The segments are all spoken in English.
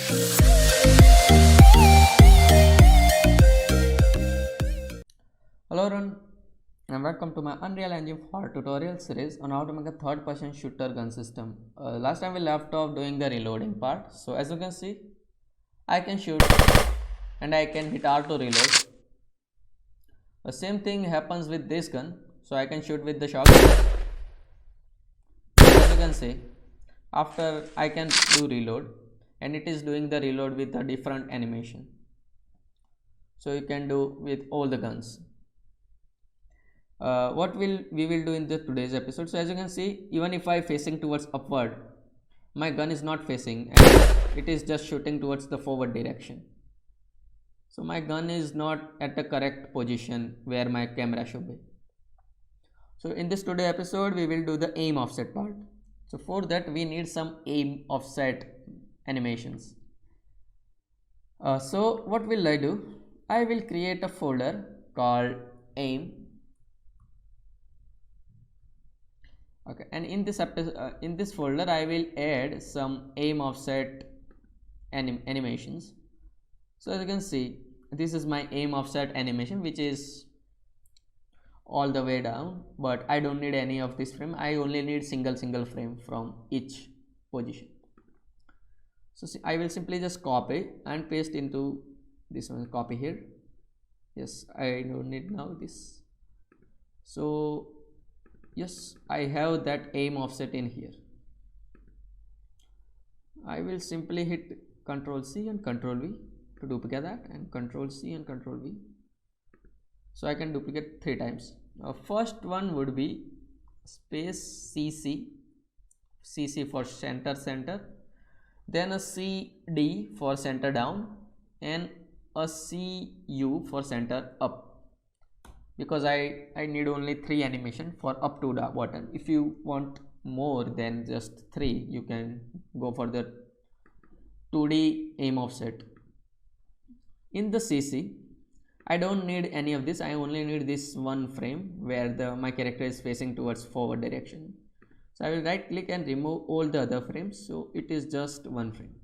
Hello everyone and welcome to my Unreal Engine 4 tutorial series on how to make a third-person shooter gun system. Last time we left off doing the reloading part. So as you can see, I can shoot and I can hit R to reload. The same thing happens with this gun. So I can shoot with the shotgun. As you can see, after I can do reload and it is doing the reload with a different animation. So you can do with all the guns. What we will do in the today's episode. So as you can see, even if I facing towards upward, my gun is not facing and it is just shooting towards the forward direction. So my gun is not at the correct position where my camera should be. So in this today episode, we will do the aim offset part. So for that we need some aim offset animations. So what will I do? I will create a folder called aim. Okay, and in this folder I will add some aim offset animations. So as you can see, this is my aim offset animation, which is all the way down, but I don't need any of this frame. I only need single frame from each position. So see, I will simply just copy and paste into this one. Copy here. Yes, I don't need now this. So yes, I have that aim offset in here. I will simply hit Ctrl C and Ctrl V to duplicate that, and Ctrl C and Ctrl V. So I can duplicate 3 times. First one would be space CC for center, then a CD for center down, and a CU for center up. Because I need only 3 animation for up to the button. If you want more than just 3, you can go for the 2D aim offset. In the CC, I don't need any of this. I only need this one frame where my character is facing towards forward direction. So I will right click and remove all the other frames, so it is just one frame.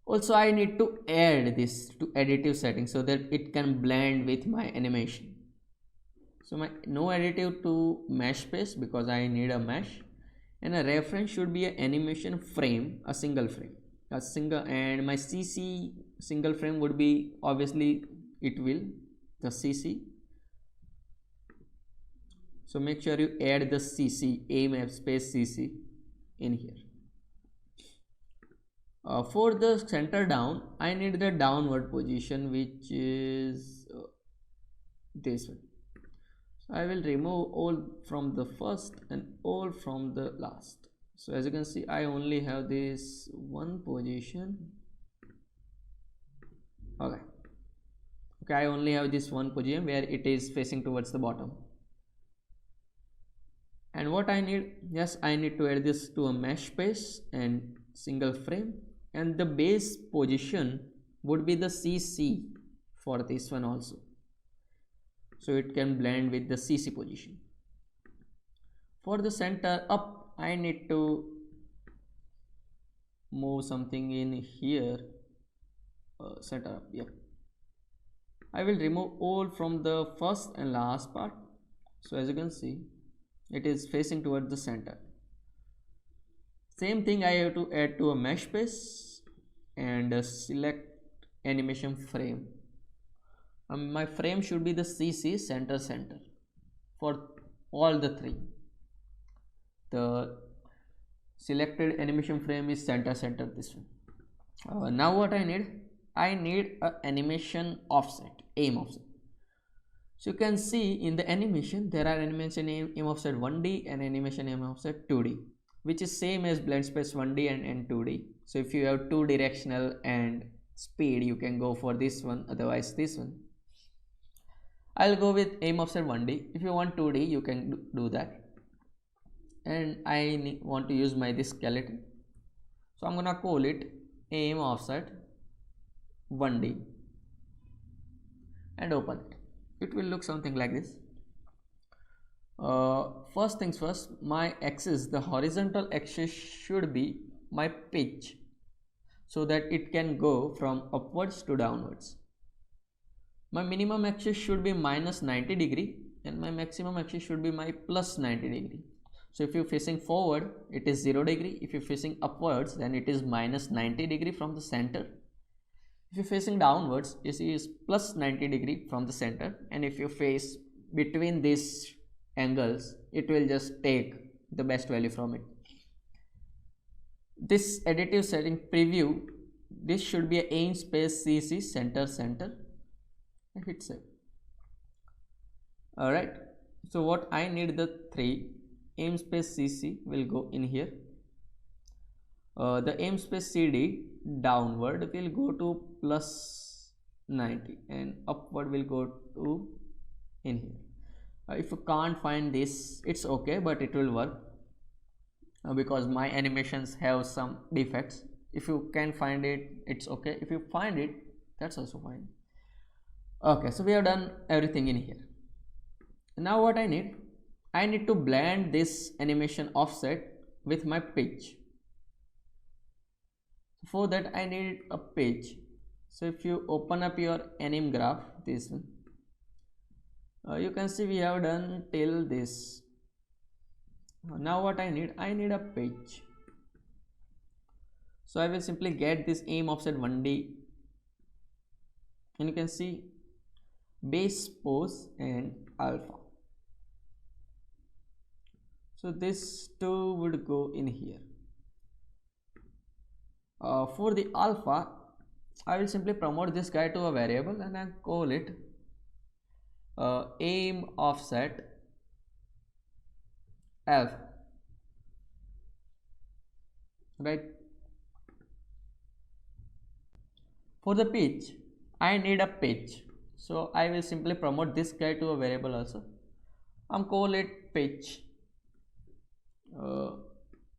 Also, I need to add this to additive settings so that it can blend with my animation. So my no additive to mesh space because I need a mesh, and a reference should be an animation frame, a single frame, and my CC single frame would be, obviously it will, the CC. So make sure you add the CC, aim space CC in here. For the center down, I need the downward position, which is this one. So I will remove all from the first and all from the last. So as you can see, I only have this one position. Okay, I only have this one position where it is facing towards the bottom. And what I need, yes, I need to add this to a mesh space and single frame, and the base position would be the CC for this one also, so it can blend with the CC position. For the center up, I need to move something in here. Center up, yeah. I will remove all from the first and last part. So as you can see, it is facing towards the center. Same thing I have to add to a mesh space and select animation frame. My frame should be the CC center for all the 3. The selected animation frame is center, this one. Now what I need a animation offset, aim offset. So you can see in the animation there are animation aim offset 1D and animation aim offset 2D, which is same as blend space 1D and 2D. So if you have 2 directional and speed, you can go for this one, otherwise this one. I'll go with aim offset 1D. If you want 2D, you can do that. And I want to use this skeleton, so I'm gonna call it aim offset 1D and open it. It will look something like this. First things first, my axis, the horizontal axis should be my pitch. So so that it can go from upwards to downwards. My minimum axis should be minus 90 degree and my maximum axis should be my plus 90 degree. So if you're facing forward, it is 0 degree. If you're facing upwards, then it is minus 90 degree from the center. If you're facing downwards, you see is plus 90 degree from the center. And if you face between these angles, it will just take the best value from it. This additive setting preview, this should be a aim space CC center and hit save. Alright, so what I need, the 3 aim space CC will go in here. The aim space CD downward will go to plus 90 and upward will go to in here. If you can't find this, it's okay, but it will work because my animations have some defects. If you can find it, it's okay. If you find it, that's also fine. Okay, so we have done everything in here. Now what I need to blend this animation offset with my pitch. For that I need a pitch. So if you open up your anim graph, this one, you can see we have done till this. Now what I need a pitch. So I will simply get this aim offset 1D and you can see base pose and alpha. So this 2 would go in here. For the alpha, I will simply promote this guy to a variable and I call it aim offset alpha, right? For the pitch, I need a pitch, so I will simply promote this guy to a variable also. I'm call it pitch.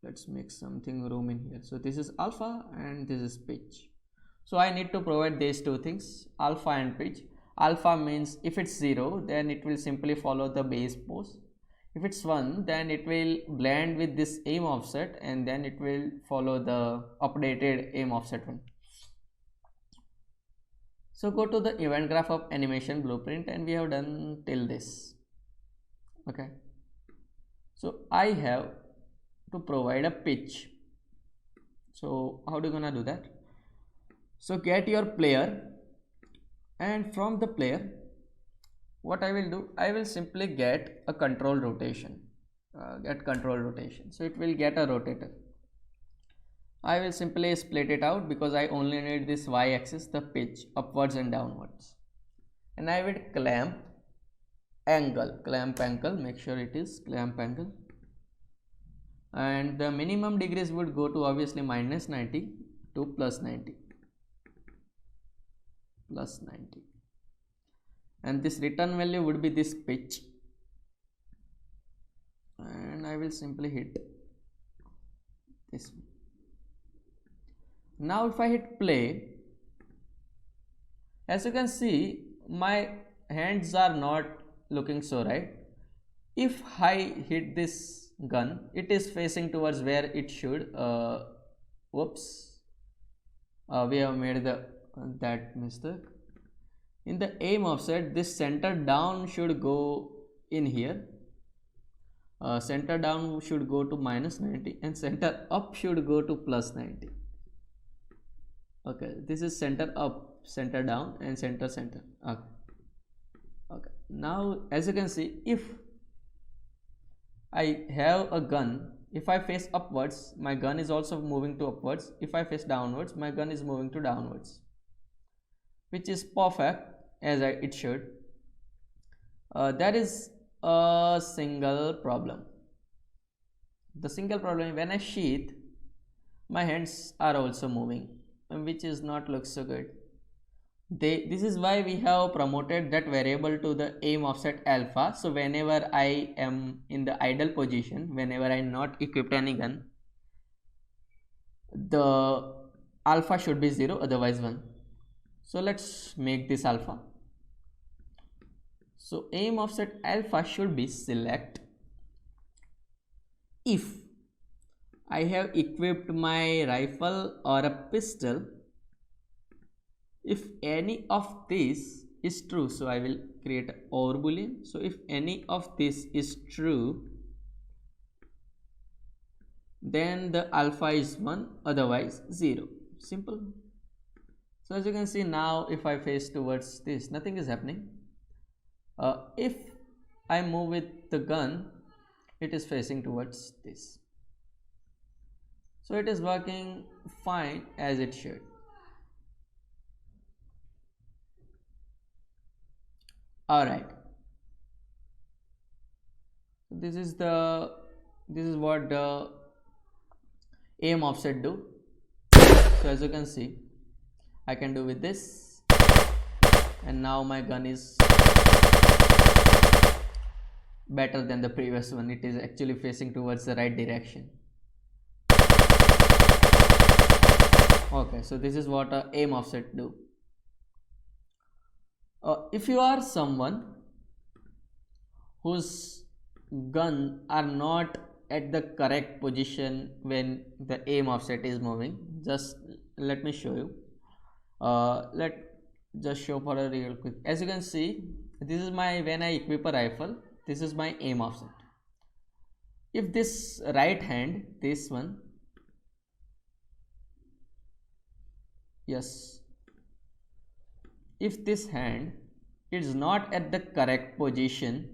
Let's make something room in here. So this is alpha and this is pitch. So I need to provide these two things, alpha and pitch. Alpha means if it's 0, then it will simply follow the base pose. If it's 1, then it will blend with this aim offset and then it will follow the updated aim offset one. So go to the event graph of animation blueprint and we have done till this. Okay. So I have to provide a pitch. So how do you gonna do that? So get your player and from the player, what I will do, I will simply get a control rotation. So it will get a rotator. I will simply split it out because I only need this y-axis, the pitch, upwards and downwards. And I will clamp angle, make sure it is clamp angle. And the minimum degrees would go to obviously minus 90 to plus 90. And this return value would be this pitch. And I will simply hit this one. Now if I hit play, as you can see, my hands are not looking so right. If I hit this gun, it is facing towards where it should. Whoops, we have made that mistake. In the aim offset, this center down should go in here. Center down should go to minus 90 and center up should go to plus 90. Okay, this is center up, center down and center. Okay. Now as you can see, if I have a gun, if I face upwards, my gun is also moving to upwards. If I face downwards, my gun is moving to downwards, which is perfect as it should. There is a single problem. The single problem, when I sheath, my hands are also moving, which is not look so good. This is why we have promoted that variable to the aim offset alpha. So whenever I am in the idle position, whenever I am not equipped any gun, the alpha should be 0, otherwise 1. So let's make this alpha. So aim offset alpha should be select if I have equipped my rifle or a pistol if any of this is true, so I will create OR boolean. So if any of this is true, then the alpha is 1, otherwise 0. Simple. So as you can see now, if I face towards this, nothing is happening. If I move with the gun, it is facing towards this. So it is working fine as it should. All right. This is what the aim offset do. So as you can see, I can do with this, and now my gun is better than the previous one. It is actually facing towards the right direction. Okay, so this is what a aim offset do. If you are someone whose gun are not at the correct position when the aim offset is moving, just let me show you. Let just show for a real quick. As you can see, this is my, when I equip a rifle, this is my aim offset. If this right hand, this one, yes, if this hand is not at the correct position,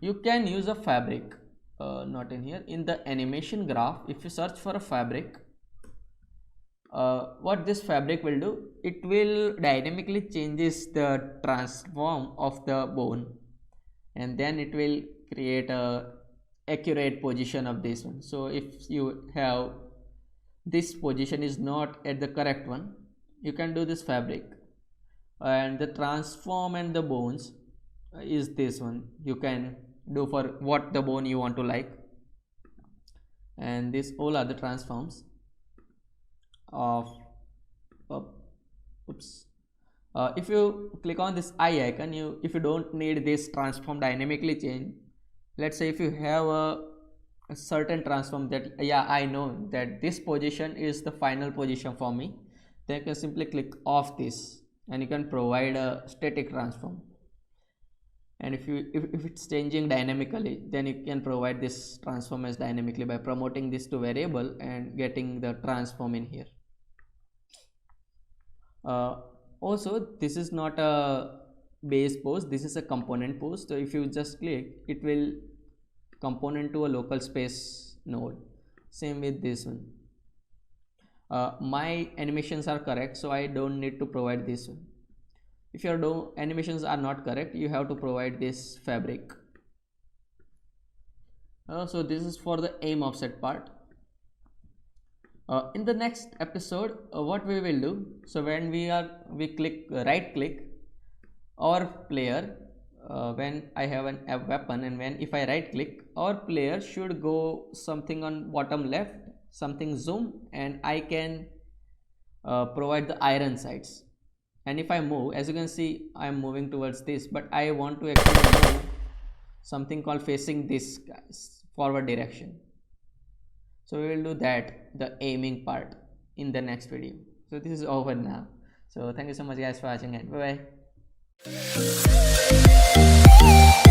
you can use a fabric. Not in here, in the animation graph, if you search for a fabric, what this fabric will do, it will dynamically changes the transform of the bone, and then it will create a accurate position of this one. So if you have this position is not at the correct one, you can do this fabric, and the transform and the bones is this one. You can do for what the bone you want to like, and this all are the transforms of if you click on this eye icon, if you don't need this transform dynamically change, let's say if you have a certain transform that, yeah, I know that this position is the final position for me, then you can simply click off this and you can provide a static transform. And if it's changing dynamically, then you can provide this transform as dynamically by promoting this to variable and getting the transform in here. Also, this is not a base pose, this is a component pose. So if you just click, it will component to a local space node. Same with this one. My animations are correct, so I don't need to provide this one. If your animations are not correct, you have to provide this fabric. So this is for the aim offset part. In the next episode, what we will do, so when we click right click our player, when I have a weapon, and if I right click, our player should go something on bottom left, something zoom, and I can provide the iron sights. And if I move, as you can see, I am moving towards this, but I want to actually move something called facing this forward direction. So we will do that, the aiming part, in the next video. So this is over now. So thank you so much guys for watching, and bye bye.